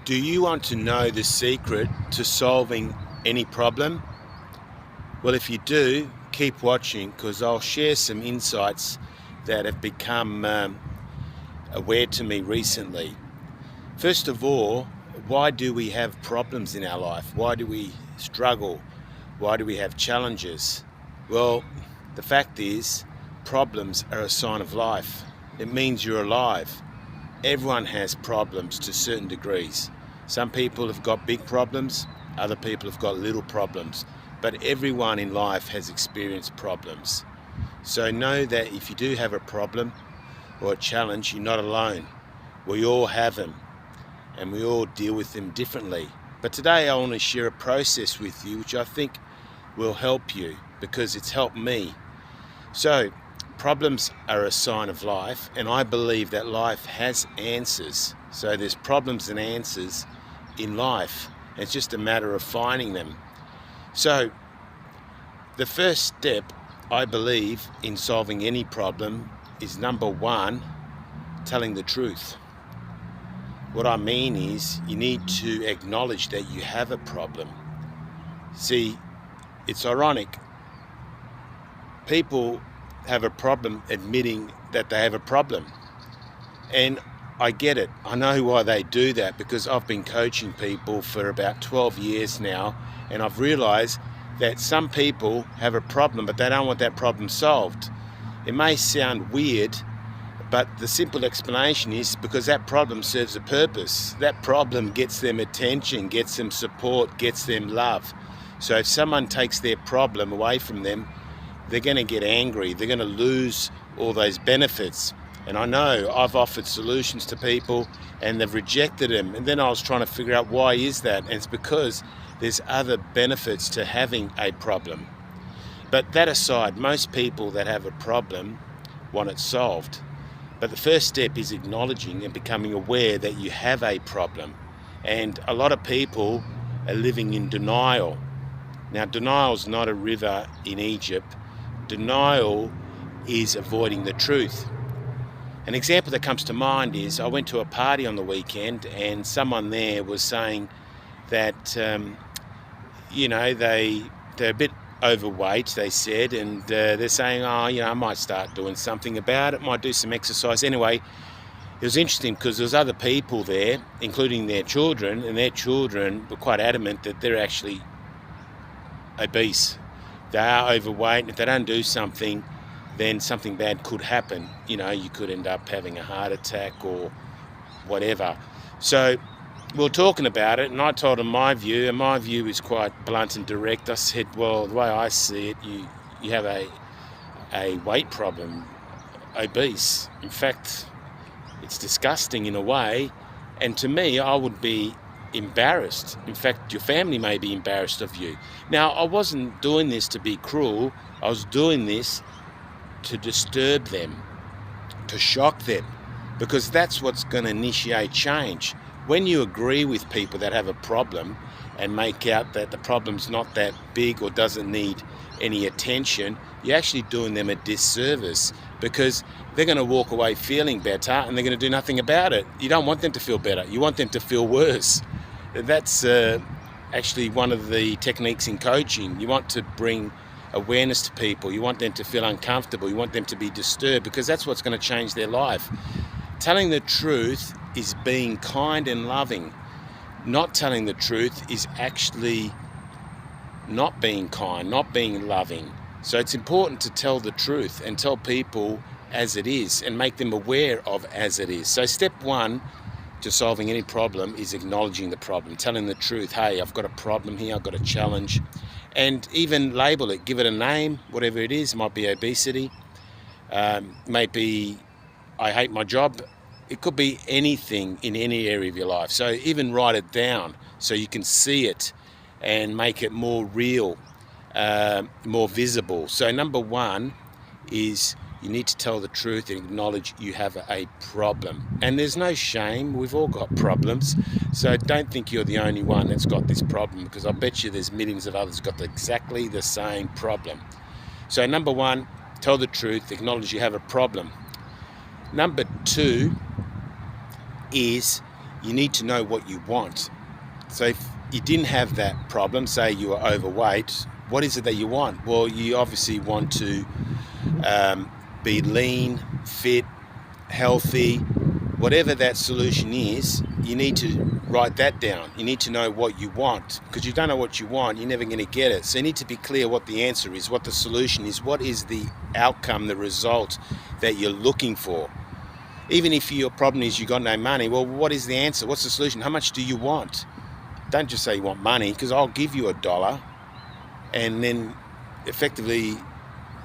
Do you want to know the secret to solving any problem? Well, if you do, keep watching because I'll share some insights that have become aware to me recently. First of all, why do we have problems in our life? Why do we struggle? Why do we have challenges? Well, the fact is, problems are a sign of life. It means you're alive. Everyone has problems to certain degrees. Some people have got big problems, other people have got little problems, but everyone in life has experienced problems. So know that if you do have a problem or a challenge, you're not alone. We all have them and we all deal with them differently. But today I want to share a process with you which I think will help you because it's helped me. So, problems are a sign of life, and I believe that life has answers. So there's problems and answers in life. It's just a matter of finding them. So the first step, I believe, in solving any problem is number one, telling the truth. What I mean is you need to acknowledge that you have a problem. See, it's ironic. People have a problem admitting that they have a problem. And I get it. I know why they do that because I've been coaching people for about 12 years now, and I've realized that some people have a problem, but they don't want that problem solved. It may sound weird, but the simple explanation is because that problem serves a purpose. That problem gets them attention, gets them support, gets them love. So if someone takes their problem away from them, they're going to get angry. They're going to lose all those benefits. And I know I've offered solutions to people and they've rejected them. And then I was trying to figure out why is that? And it's because there's other benefits to having a problem. But that aside, most people that have a problem want it solved. But the first step is acknowledging and becoming aware that you have a problem. And a lot of people are living in denial. Now, denial is not a river in Egypt. Denial is avoiding the truth. An example that comes to mind is I went to a party on the weekend and someone there was saying that, they're a bit overweight, they said, and they're saying, I might start doing something about it, might do some exercise. Anyway, it was interesting because there was other people there, including their children, and their children were quite adamant that they're actually obese. They are overweight, and if they don't do something, then something bad could happen. You could end up having a heart attack or whatever. So we were talking about it, and I told them my view, and my view is quite blunt and direct. I said, well, the way I see it, you have a weight problem, obese. In fact, it's disgusting in a way, and to me, I would be embarrassed. In fact, your family may be embarrassed of you. Now, I wasn't doing this to be cruel. I was doing this to disturb them, to shock them, because that's what's going to initiate change. When you agree with people that have a problem and make out that the problem's not that big or doesn't need any attention, you're actually doing them a disservice because they're going to walk away feeling better and they're going to do nothing about it. You don't want them to feel better. You want them to feel worse. That's actually one of the techniques in coaching. You want to bring awareness to people. You want them to feel uncomfortable. You want them to be disturbed because that's what's going to change their life. Telling the truth is being kind and loving. Not telling the truth is actually not being kind, not being loving. So it's important to tell the truth and tell people as it is and make them aware of as it is. So step one to solving any problem is acknowledging the problem, telling the truth. Hey, I've got a problem here, I've got a challenge, and even label it, give it a name, whatever it is. It might be obesity, might be I hate my job. It could be anything in any area of your life. So even write it down so you can see it and make it more real, more visible. So number one is you need to tell the truth and acknowledge you have a problem. And there's no shame. We've all got problems. So don't think you're the only one that's got this problem because I bet you there's millions of others got exactly the same problem. So number one, tell the truth, acknowledge you have a problem. Number two is you need to know what you want. So if you didn't have that problem, say you were overweight, what is it that you want? Well, you obviously want to be lean, fit, healthy. Whatever that solution is, you need to write that down. You need to know what you want, because you don't know what you want, you're never going to get it. So you need to be clear what the answer is, what the solution is, what is the outcome, the result that you're looking for. Even if your problem is you got no money, well, what is the answer? What's the solution? How much do you want? Don't just say you want money, because I'll give you $1 and then effectively,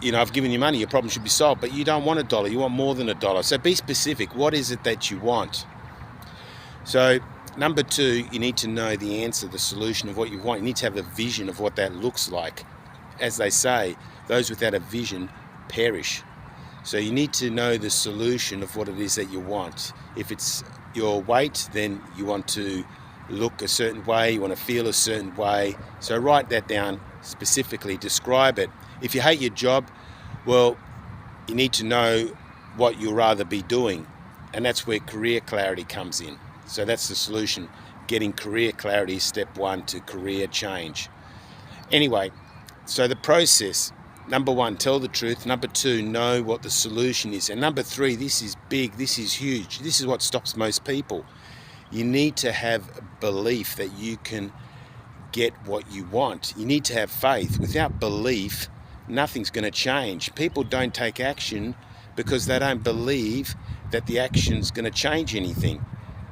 I've given you money, your problem should be solved, but you don't want $1, you want more than $1. So be specific. What is it that you want? So number 2, you need to know the answer, the solution of what you want. You need to have a vision of what that looks like. As they say, those without a vision perish. So you need to know the solution of what it is that you want. If it's your weight, then you want to look a certain way, you want to feel a certain way. So write that down specifically, describe it. If you hate your job, well, you need to know what you'll rather be doing, and that's where career clarity comes in. So that's the solution. Getting career clarity is step 1 to career change. Anyway, so the process, number 1, tell the truth. Number 2, know what the solution is. And number 3, this is big, this is huge. This is what stops most people. You need to have belief that you can get what you want. You need to have faith. Without belief, nothing's going to change. People don't take action because they don't believe that the action's going to change anything.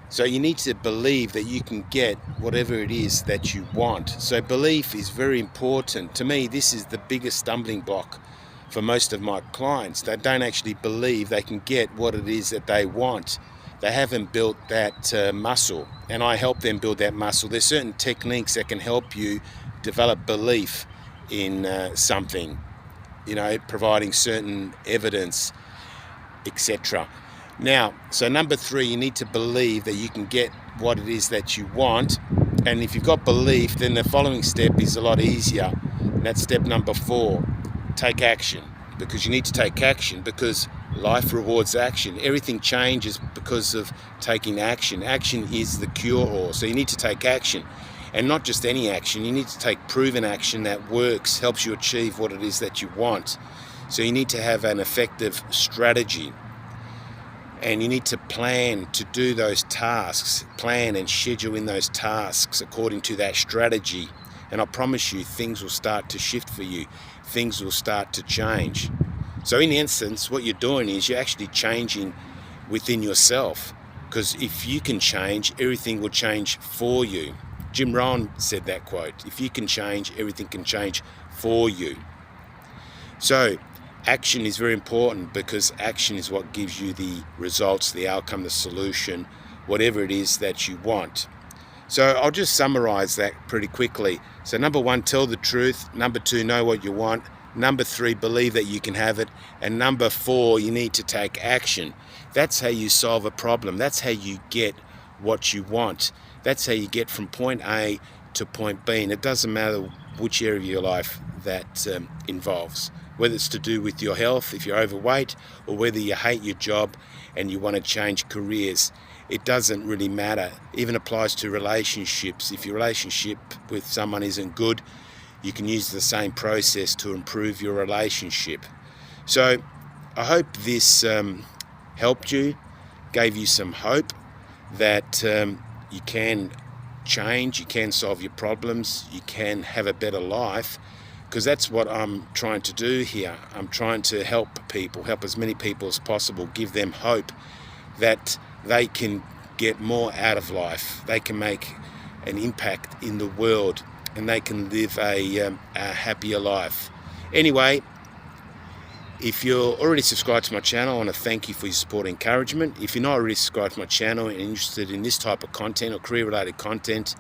So you need to believe that you can get whatever it is that you want. So belief is very important. To me, this is the biggest stumbling block for most of my clients. They don't actually believe they can get what it is that they want. They haven't built that muscle, and I help them build that muscle. There's certain techniques that can help you develop belief in something, providing certain evidence, etc. Now, so number 3, you need to believe that you can get what it is that you want. And if you've got belief, then the following step is a lot easier. And that's step number 4, take action. Because you need to take action, because life rewards action. Everything changes because of taking action. Action is the cure-all. So you need to take action. And not just any action, you need to take proven action that works, helps you achieve what it is that you want. So you need to have an effective strategy. And you need to plan to do those tasks, plan and schedule in those tasks according to that strategy. And I promise you, things will start to shift for you. Things will start to change. So in essence, what you're doing is you're actually changing within yourself. Because if you can change, everything will change for you. Jim Rohn said that quote, if you can change, everything can change for you. So action is very important, because action is what gives you the results, the outcome, the solution, whatever it is that you want. So I'll just summarize that pretty quickly. So number 1, tell the truth. Number 2, know what you want. Number 3, believe that you can have it. And number 4, you need to take action. That's how you solve a problem. That's how you get what you want. That's how you get from point A to point B. And it doesn't matter which area of your life that involves. Whether it's to do with your health, if you're overweight, or whether you hate your job and you want to change careers. It doesn't really matter. Even applies to relationships. If your relationship with someone isn't good, you can use the same process to improve your relationship. So I hope this helped you, gave you some hope that you can change, you can solve your problems, you can have a better life, because that's what I'm trying to do here. I'm trying to help people, help as many people as possible, give them hope that they can get more out of life. They can make an impact in the world, and they can live a happier life. Anyway, if you're already subscribed to my channel, I want to thank you for your support and encouragement. If you're not already subscribed to my channel and interested in this type of content or career-related content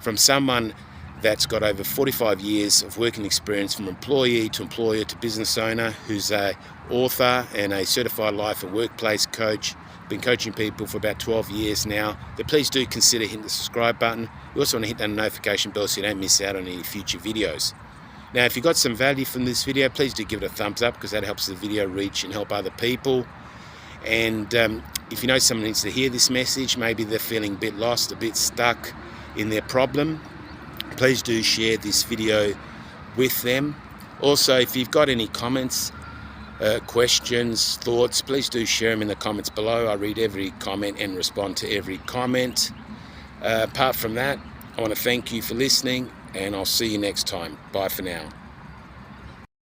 from someone that's got over 45 years of working experience, from employee to employer to business owner, who's an author and a certified life and workplace coach, been coaching people for about 12 years now, then please do consider hitting the subscribe button. You also want to hit that notification bell so you don't miss out on any future videos. Now, if you got some value from this video, please do give it a thumbs up, because that helps the video reach and help other people. And if you know someone needs to hear this message, maybe they're feeling a bit lost, a bit stuck in their problem, please do share this video with them. Also, if you've got any comments, questions, thoughts, please do share them in the comments below. I read every comment and respond to every comment. Apart from that, I want to thank you for listening, and I'll see you next time. Bye for now.